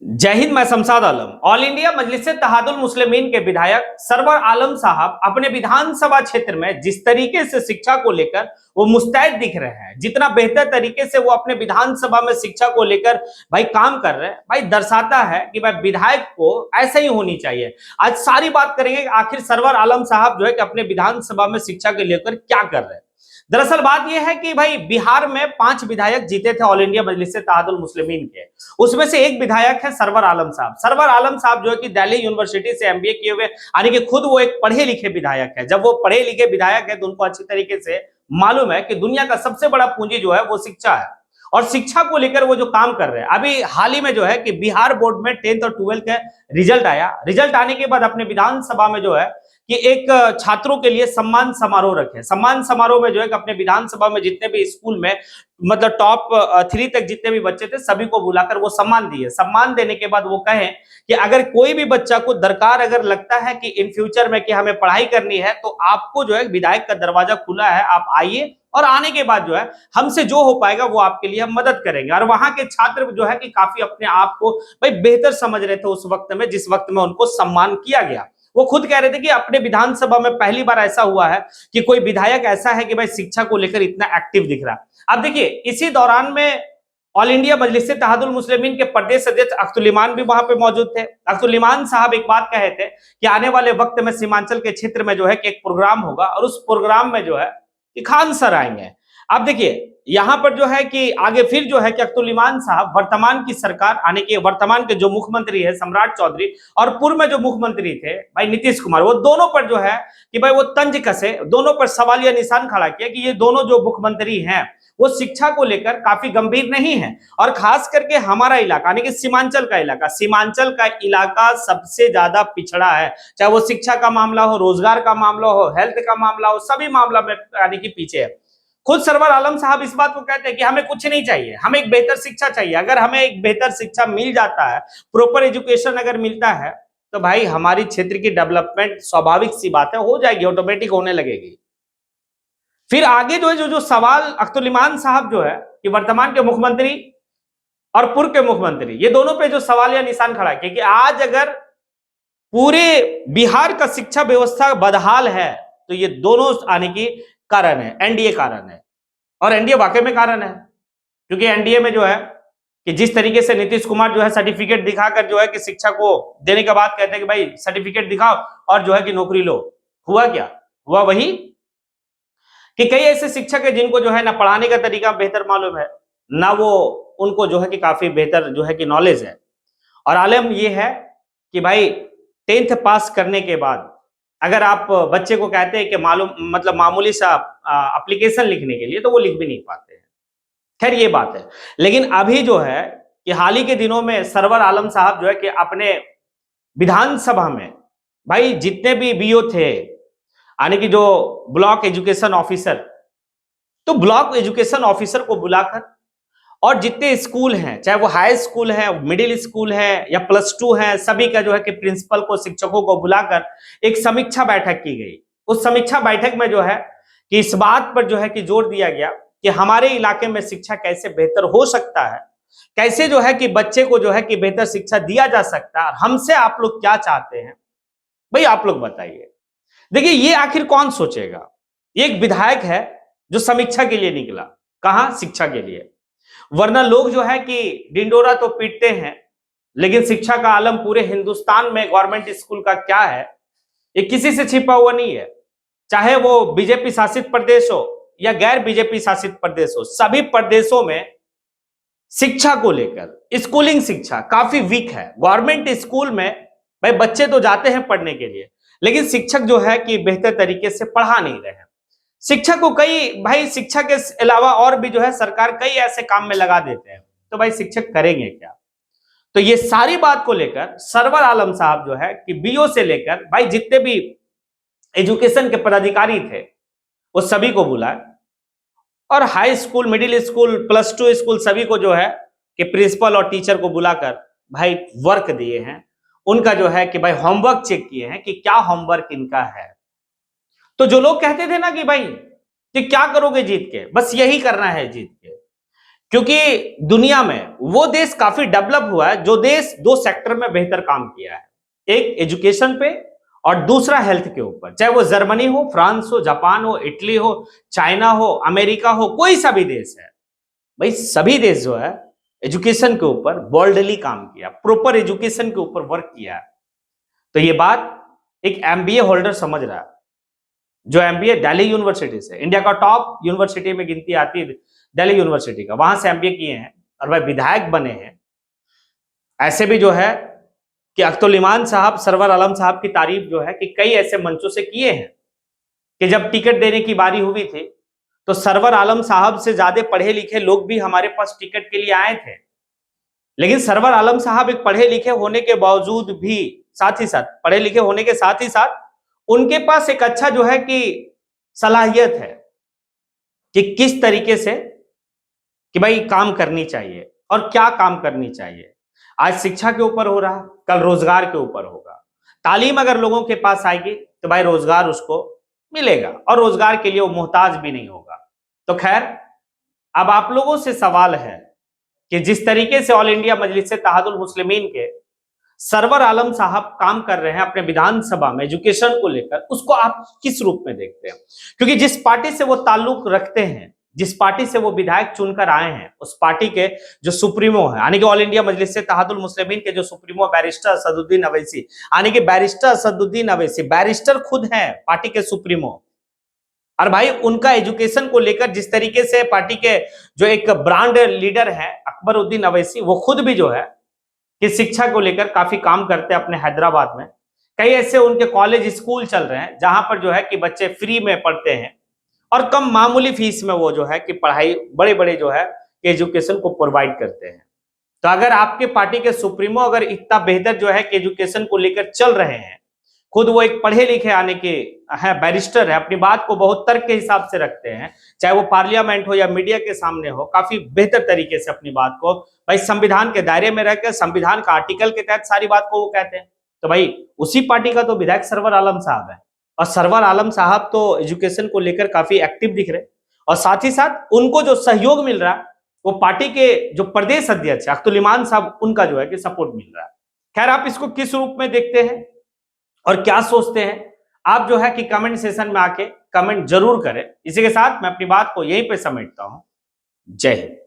जय हिंद। मैं शमशाद आलम। All India मजलिस इत्तेहादुल मुस्लिमीन के विधायक सरवर आलम साहब अपने विधानसभा क्षेत्र में जिस तरीके से शिक्षा को लेकर वो मुस्तैद दिख रहे हैं, जितना बेहतर तरीके से वो अपने विधानसभा में शिक्षा को लेकर भाई काम कर रहे हैं, भाई दर्शाता है कि भाई विधायक को ऐसे ही होनी चाहिए। आज सारी बात करेंगे कि आखिर सरवर आलम साहब जो है कि अपने विधानसभा में शिक्षा को लेकर क्या कर रहे हैं। दरअसल बात यह है कि भाई बिहार में 5 विधायक जीते थे ऑल इंडिया मजलिस इत्तेहादुल मुस्लिमीन के। उसमें से एक विधायक है सरवर आलम साहब। सरवर आलम साहब जो है कि दिल्ली यूनिवर्सिटी से एमबीए किए हुए, यानी कि खुद वो एक पढ़े लिखे विधायक है। जब वो पढ़े लिखे विधायक है तो उनको अच्छी तरीके से मालूम है कि दुनिया का सबसे बड़ा पूंजी जो है वो शिक्षा है, और शिक्षा को लेकर वो जो काम कर रहे हैं। अभी हाल ही में जो है कि बिहार बोर्ड में 10th और 12th का रिजल्ट आया। रिजल्ट आने के बाद अपने विधानसभा में जो है कि एक छात्रों के लिए सम्मान समारोह रखे। सम्मान समारोह में जो है कि अपने विधानसभा में जितने भी स्कूल में मतलब टॉप 3 तक जितने भी बच्चे थे सभी को बुलाकर वो सम्मान दिए। सम्मान देने के बाद वो कहें कि अगर कोई भी बच्चा को दरकार अगर लगता है कि इन फ्यूचर में कि हमें पढ़ाई करनी है तो आपको जो है विधायक का दरवाजा खुला है, आप आइए, और आने के बाद जो है हमसे जो हो पाएगा वो आपके लिए हम मदद करेंगे। और वहां के छात्र जो है कि काफी अपने आप को भाई बेहतर समझ रहे थे उस वक्त में, जिस वक्त में उनको सम्मान किया गया। वो खुद कह रहे थे कि अपने विधानसभा में पहली बार ऐसा हुआ है कि कोई विधायक ऐसा है कि भाई शिक्षा को लेकर इतना एक्टिव दिख रहा है। अब देखिए, इसी दौरान में ऑल इंडिया मजलिस इत्तेहादुल मुस्लिमीन के प्रदेश अध्यक्ष अख्तुल ईमान भी वहां पे मौजूद थे। अख्तुल ईमान साहब एक बात कहे थे कि आने वाले वक्त में सीमांचल के क्षेत्र में जो है कि एक प्रोग्राम होगा, और उस प्रोग्राम में जो है कि खान सर आएंगे। अब देखिए यहां पर जो है कि आगे फिर जो है कि अख्तुल ईमान साहब वर्तमान की सरकार, आने के वर्तमान के जो मुख्यमंत्री है सम्राट चौधरी, और पूर्व में जो मुख्यमंत्री थे भाई नीतीश कुमार, वो दोनों पर जो है कि भाई वो तंज कसे, दोनों पर सवालिया निशान खड़ा किया कि ये दोनों जो मुख्यमंत्री हैं वो शिक्षा को लेकर काफी गंभीर नहीं है। और खास करके हमारा इलाका यानी कि सीमांचल का इलाका सबसे ज्यादा पिछड़ा है। चाहे वो शिक्षा का मामला हो, रोजगार का मामला हो, हेल्थ का मामला हो, सभी मामला में यानी कि पीछे है। खुद सरवर आलम साहब इस बात को कहते हैं कि हमें कुछ नहीं चाहिए, हमें एक बेहतर शिक्षा चाहिए। अगर हमें एक बेहतर शिक्षा मिल जाता है, प्रॉपर एजुकेशन अगर मिलता है, तो भाई हमारी क्षेत्र की डेवलपमेंट स्वाभाविक सी बात है हो जाएगी, ऑटोमेटिक होने लगेगी। फिर आगे जो है जो सवाल अख्तुल ईमान साहब जो है कि वर्तमान के मुख्यमंत्री और पूर्व के मुख्यमंत्री, ये दोनों पे जो सवाल या निशान खड़ा है कि आज अगर पूरे बिहार का शिक्षा व्यवस्था बदहाल है तो ये दोनों आने की कारण है, एनडीए कारण है। और एनडीए वाकई में कारण है, क्योंकि एनडीए में जो है कि जिस तरीके से नीतीश कुमार जो है सर्टिफिकेट दिखाकर जो है कि शिक्षा को देने के बाद कहते हैं कि भाई सर्टिफिकेट दिखाओ और जो है कि नौकरी लो। हुआ क्या? हुआ वही कि कई ऐसे शिक्षक है जिनको जो है ना पढ़ाने का तरीका बेहतर मालूम है, ना वो उनको जो है कि काफी बेहतर जो है कि नॉलेज है। और आलम ये है कि भाई 10th पास करने के बाद अगर आप बच्चे को कहते हैं कि मालूम मतलब मामूली सा एप्लीकेशन लिखने के लिए, तो वो लिख भी नहीं पाते हैं। खैर ये बात है। लेकिन अभी जो है कि हाल ही के दिनों में सरवर आलम साहब जो है कि अपने विधानसभा में भाई जितने भी बीओ थे, यानी कि जो ब्लॉक एजुकेशन ऑफिसर, तो ब्लॉक एजुकेशन ऑफिसर को बुलाकर और जितने स्कूल हैं, चाहे वो हाई स्कूल है, मिडिल स्कूल है या +2 है, सभी का जो है कि प्रिंसिपल को, शिक्षकों को बुलाकर एक समीक्षा बैठक की गई। उस समीक्षा बैठक में जो है कि इस बात पर जो है कि जोर दिया गया कि हमारे इलाके में शिक्षा कैसे बेहतर हो सकता है, कैसे जो है कि बच्चे को जो है कि बेहतर शिक्षा दिया जा सकता है। हमसे आप लोग क्या चाहते हैं भाई, आप लोग बताइए। देखिए ये आखिर कौन सोचेगा? एक विधायक है जो समीक्षा के लिए निकला, कहां? शिक्षा के लिए। वरना लोग जो है कि डिंडोरा तो पीटते हैं, लेकिन शिक्षा का आलम पूरे हिंदुस्तान में गवर्नमेंट स्कूल का क्या है ये किसी से छिपा हुआ नहीं है। चाहे वो बीजेपी शासित प्रदेश हो या गैर बीजेपी शासित प्रदेश हो, सभी प्रदेशों में शिक्षा को लेकर स्कूलिंग शिक्षा काफी वीक है। गवर्नमेंट स्कूल में भाई बच्चे तो जाते हैं पढ़ने के लिए, लेकिन शिक्षक जो है कि बेहतर तरीके से पढ़ा नहीं रहे हैं। शिक्षक को कई भाई शिक्षा के अलावा और भी जो है सरकार कई ऐसे काम में लगा देते हैं, तो भाई शिक्षक करेंगे क्या? तो ये सारी बात को लेकर सरवर आलम साहब जो है कि बीओ से लेकर भाई जितने भी एजुकेशन के पदाधिकारी थे वो सभी को बुलाए, और high school, middle school, +2 school सभी को जो है कि प्रिंसिपल और टीचर को बुलाकर भाई वर्क दिए हैं। उनका जो है कि भाई होमवर्क चेक किए हैं कि क्या होमवर्क इनका है। तो जो लोग कहते थे ना कि भाई कि क्या करोगे जीत के, बस यही करना है जीत के, क्योंकि दुनिया में वो देश काफी डेवलप हुआ है जो देश दो सेक्टर में बेहतर काम किया है, एक एजुकेशन पे और दूसरा हेल्थ के ऊपर। चाहे वो जर्मनी हो, फ्रांस हो, जापान हो, इटली हो, चाइना हो, अमेरिका हो, कोई सा भी देश है भाई, सभी देश जो है एजुकेशन के ऊपर बोल्डली काम किया, प्रॉपर एजुकेशन के ऊपर वर्क किया है। तो ये बात एक एमबीए होल्डर समझ रहा है, जो एमबीए दिल्ली यूनिवर्सिटी से, इंडिया का टॉप यूनिवर्सिटी में गिनती आती है दिल्ली यूनिवर्सिटी का, वहां से एमबीए किए हैं और वह विधायक बने हैं। ऐसे भी जो है कि अख्तुल इमान साहब, सरवर आलम साहब की तारीफ जो है कि कई ऐसे मंचों से किए हैं कि जब टिकट देने की बारी हुई थी तो सरवर आलम साहब से ज्यादा पढ़े लिखे लोग भी हमारे पास टिकट के लिए आए थे, लेकिन सरवर आलम साहब एक पढ़े लिखे होने के बावजूद भी, साथ ही साथ पढ़े लिखे होने के साथ ही साथ उनके पास एक अच्छा जो है कि सलाहियत है कि किस तरीके से कि भाई काम करनी चाहिए और क्या काम करनी चाहिए। आज शिक्षा के ऊपर हो रहा, कल रोजगार के ऊपर होगा। तालीम अगर लोगों के पास आएगी तो भाई रोजगार उसको मिलेगा और रोजगार के लिए वो मोहताज भी नहीं होगा। तो खैर, अब आप लोगों से सवाल है कि जिस तरीके से ऑल इंडिया मजलिस इत्तेहादुल मुस्लिमीन के सरवर आलम साहब काम कर रहे हैं अपने विधानसभा में एजुकेशन को लेकर, उसको आप किस रूप में देखते हैं? क्योंकि जिस पार्टी से वो ताल्लुक रखते हैं, जिस पार्टी से वो विधायक चुनकर आए हैं, उस पार्टी के जो सुप्रीमो है, यानी कि ऑल इंडिया मजलिस इत्तेहादुल मुस्लिमीन के जो सुप्रीमो बैरिस्टर असदुद्दीन अवैसी, यानी कि बैरिस्टर असदुद्दीन अवैसी बैरिस्टर खुद हैं पार्टी के सुप्रीमो। और भाई उनका एजुकेशन को लेकर जिस तरीके से पार्टी के जो एक ब्रांड लीडर है अकबरुद्दीन अवैसी, वो खुद भी जो है कि शिक्षा को लेकर काफी काम करते हैं अपने हैदराबाद में। कई ऐसे उनके कॉलेज स्कूल चल रहे हैं जहां पर जो है कि बच्चे फ्री में पढ़ते हैं और कम मामूली फीस में वो जो है कि पढ़ाई बड़े बड़े जो है एजुकेशन को प्रोवाइड करते हैं। तो अगर आपके पार्टी के सुप्रीमो अगर इतना बेहतर जो है कि एजुकेशन को लेकर चल रहे हैं, खुद वो एक पढ़े लिखे आने के है, बैरिस्टर है, अपनी बात को बहुत तर्क के हिसाब से रखते हैं, चाहे वो पार्लियामेंट हो या मीडिया के सामने हो, काफी बेहतर तरीके से अपनी बात को भाई संविधान के दायरे में रहकर संविधान का आर्टिकल के तहत सारी बात को वो कहते हैं। तो भाई उसी पार्टी का तो विधायक सरवर आलम साहब है और सरवर आलम साहब तो एजुकेशन को लेकर काफी एक्टिव दिख रहे और साथ ही साथ उनको जो सहयोग मिल रहा है वो पार्टी के जो प्रदेश अध्यक्ष अख्तुल इमान साहब, उनका जो है कि सपोर्ट मिल रहा है। खैर, आप इसको किस रूप में देखते हैं और क्या सोचते हैं, आप जो है कि कमेंट सेशन में आके कमेंट जरूर करें। इसी के साथ मैं अपनी बात को यहीं पे समेटता हूं। जय हिंद।